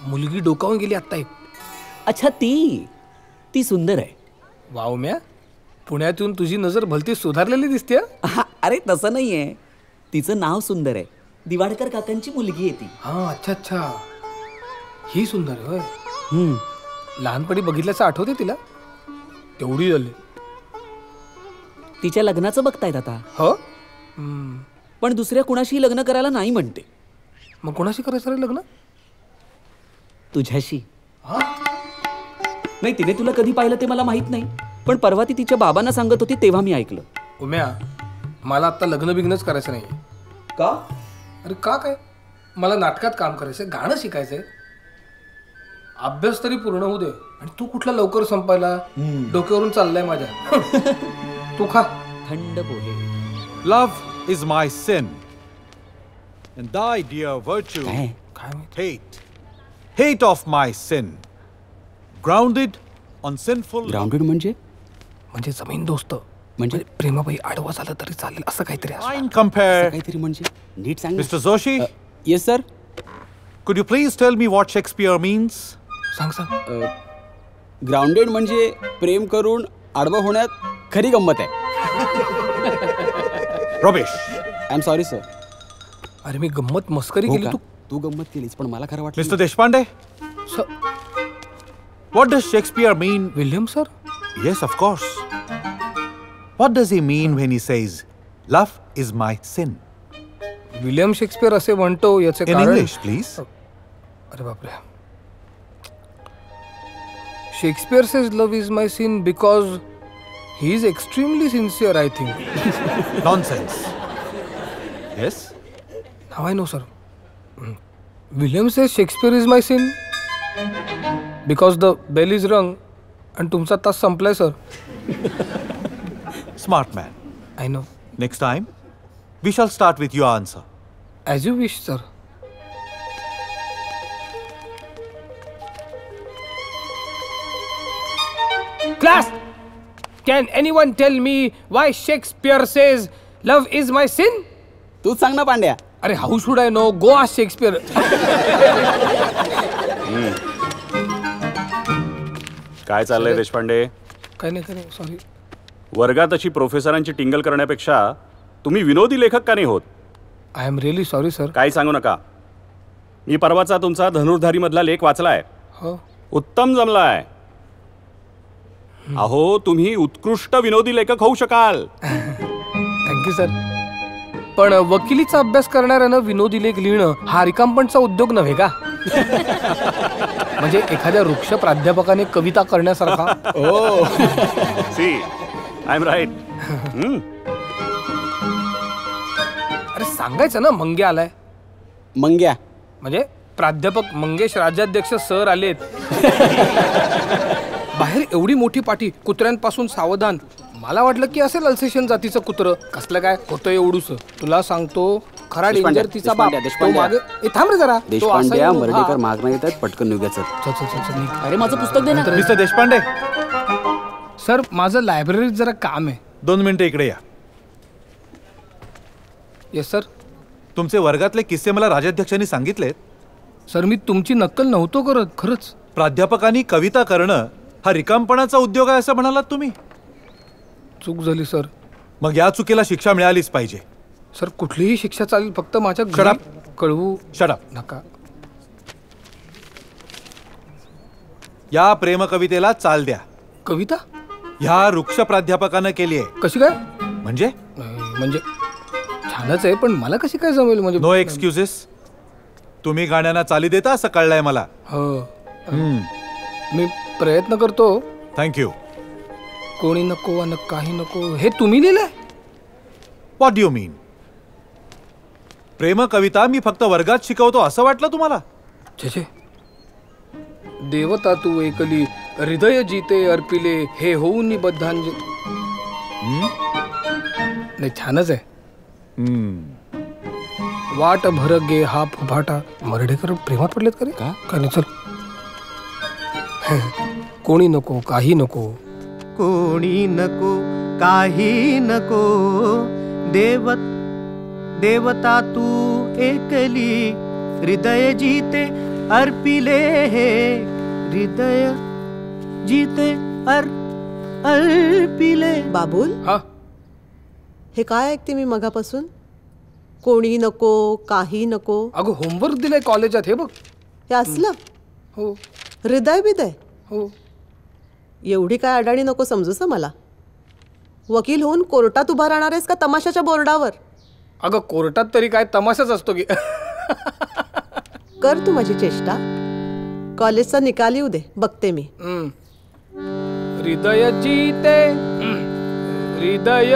मुलगी डोकावून गेली आत्ता एक. अच्छा, ती सुंदर आहे. वाव म्या, पुण्यातून तुझी नजर भलती सुधारलेली दिसते. अरे तसं नाहीये, तिचं नाव सुंदर आहे. दिवाडकर काकांची मुलगी आहे ती. हा, अच्छा अच्छा, ही सुंदर आहे होय. लहानपणी बघितल्याचं आठवते तिला. तेवढी झाली. तिच्या लग्नाचं बघतायत आता. हो, पण दुसऱ्या कुणाशी लग्न करायला नाही म्हणते. मग कोणाशी करायचं रे लग्न? तुझ्याशी. नाही, तिने तुला कधी पाहिलं ते मला माहित नाही, पण परवा ती तिच्या बाबांना सांगत होती तेव्हा मी ऐकलं. उम्या, मला आता लग्न बिग्नच करायचं नाही. का? अरे का काय, मला नाटकात काम करायचंय, गाणं शिकायचंय. अभ्यास तरी पूर्ण होऊ दे. आणि तू कुठला लवकर संपायला, डोक्यावरून चाललाय माझ्या. तू खा थंड पोहे. Love is my sin, and thy dear virtue hate of my sin, grounded on sinful. Grounded म्हणजे जमीन दोस्त, म्हणजे प्रेमाबाई आडवा झालं तरी चालेल असं काहीतरी. Fine, compare. काहीतरी म्हणजे नीट सांग. Mr. Joshi, yes sir. could you please tell me what Shakespeare means? सांग सांग. ग्राउंडेड म्हणजे प्रेम करून आडवं होण्यात खरी गंमत आहे. Rubbish. I am sorry sir. अरे मी गंमत मस्करी केली. तू गंमत केलीस, पण मला खरं वाटलं. Mr. Deshpande, what does Shakespeare mean? William sir. Yes, of course. What does he mean when he says, love is my sin? William Shakespeare असे म्हणतो याचे In कारण. English, please. अरे बापरे. Shakespeare says love is my sin because he is extremely sincere, I think. Nonsense. Yes? Now I know, sir. William says Shakespeare is my sin because the bell is rung and तुमचा तास संपलाय, sir. Smart man. I know. Next time, we shall start with your answer. As you wish, sir. Class! Can anyone tell me why Shakespeare says love is my sin? तूच सांग ना पांड्या. अरे how should I know? Go ask Shakespeare. काय चाललंय देशपांडे? काय नाही, sorry. वर्गात अशी प्रोफेसरांची टिंगल करण्यापेक्षा तुम्ही विनोदी लेखक का नाही होत? I am really sorry sir. काही सांगू नका. मी परवाचा तुमचा धनुर्धारी मधला लेख वाचलाय. हो. उत्तम जमलाय. अहो, तुम्ही उत्कृष्ट विनोदी लेखक होऊ शकाल. Thank you sir. पण वकिलीचा अभ्यास करणाऱ्यानं विनोदी लेख लिहिणं हा रिकामपणचा उद्योग नव्हे का? म्हणजे एखाद्या वृक्ष प्राध्यापकाने कविता करण्यासारखा. ओ सी आय एम राईट. अरे सांगायचं ना मंगे आलाय. मंग्या म्हणजे प्राध्यापक मंगेश राज्याध्यक्ष सर आलेत. बाहेर एवढी मोठी पाठी, कुत्र्यांपासून सावधान. मला वाटलं की असेल अल्सेशन जातीचं कुत्रं. कसलं काय होतं एवढूस. तुला सांगतो खरा डेंजर तिचा बाप. तो मागे थांब रे जरा. देशपांड्या मर्डेकर मागणं येतात, पटकन निघायचं. अरे माझं पुस्तक दे ना. मिस्टर देशपांडे. सर माझं लायब्ररीत जरा काम आहे. 2 मिनिटं इकडे या. Yes sir. तुमचे वर्गातले किस्से मला राजाध्यक्षांनी सांगितलेत. सर मी तुमची नक्कल नव्हतो करत, खरंच. प्राध्यापकांनी कविता करणं हा रिकामपणाचा उद्योग आहे असं म्हणालात तुम्ही. चूक झाली सर. मग या चुकीला शिक्षा मिळालीच पाहिजे. सर कुठलीही शिक्षा चालेल, फक्त माझ्या Shut up. कळवू Shut up. नका. या प्रेम कवितेला चाल द्या. कविता ह्या वृक्ष प्राध्यापकानं केली आहे. कशी काय? म्हणजे म्हणजे छानच आहे, पण मला कशी काय जमेल? म्हणजे नो एक्सक्युजेस. तुम्ही गाण्यांना चाली देता असं कळलंय मला. हो. मी प्रयत्न करतो. थँक्यू. कोणी नको अन काही नको हे तुम्ही लिहिलंय? व्हॉट डू यू मीन? प्रेम कविता मी फक्त वर्गात शिकवतो असं वाटलं तुम्हाला? छे, देवता तू एकली हृदय जीते अर्पिले हे होऊन बद्धांजली. नाही छानच आहे. वाट भर गे हा फुफाटा. मर्डेकर प्रेमात पडलेत का रे? का नाही. चल. कोणी नको काही नको. कोणी नको काही नको देवता तू एकली हृदय जीते अर्पिले हे हृदय जीते अर्पिले. बाबूल, हा हे काय ऐकते मी मगापासून? कोणी नको, काही नको, अगं होमवर्क दिलंय कॉलेजात, हे बघ. हे असलं हो हृदय बिदय. हो. एवढी काय अडाणी नको समजूस हं मला. वकील होऊन कोर्टात उभा राहणार आहेस का तमाशाच्या बोर्डावर? अगं कोर्टात तरी काय तमाशाच असतो की. कर तू माझी चेष्टा. कॉलेजचा निकाल येऊ दे, बघते मी. हृदय जीते हृदय.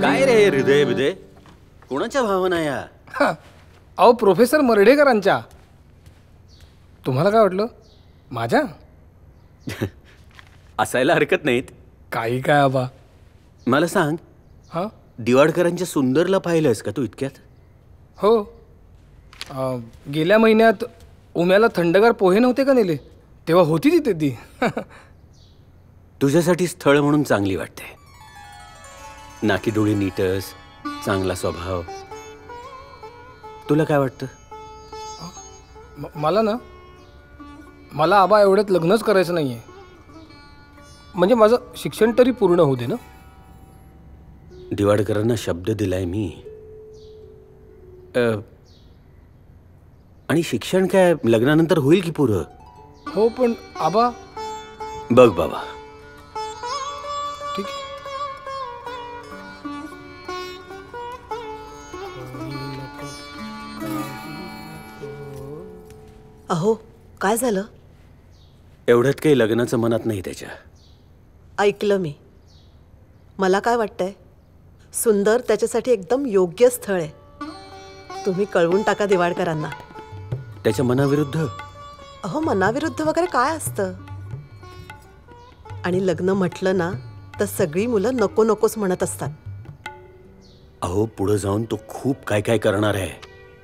काय रे हृदय बिदय, कोणाच्या भावना या? अहो प्रोफेसर मर्ढेकरांच्या. तुम्हाला काय वाटलं? माझ्या? असायला हरकत नाहीत. काही काय आबा. मला सांग, हां दिवाडकरांच्या सुंदरला पाहिलंस का तू इतक्यात? हो. गेल्या महिन्यात उम्याला थंडगार पोहे नव्हते का नेले, तेव्हा होती तिथे ती. तुझ्यासाठी स्थळ म्हणून चांगली वाटते. नाकी डोळी नीटस, चांगला स्वभाव. तुला काय वाटतं? मला आबा एवढ्यात लग्नच करायचं नाहीये. म्हणजे माझं शिक्षण तरी पूर्ण होऊ दे ना. दिवाडकरांना शब्द दिलाय मी. आणि शिक्षण काय लग्नानंतर होईल की पुरं? हो पण आबा. बघ बाबा, ठीक आहे. अहो काय झालं? एवढ्यात काही लग्नाचं मनात नाही त्याच्या. ऐकलं मी. मला काय वाटतंय, सुंदर त्याच्यासाठी एकदम योग्य स्थळ आहे. तुम्ही कळवून टाका दिवाडकरांना. त्याच्या मनाविरुद्ध? अहो मनाविरुद्ध वगैरे काय असतं? आणि लग्न म्हटलं ना तर सगळी मुलं नको नकोच म्हणत असतात. अहो पुढे जाऊन तो खूप काय काय करणार आहे.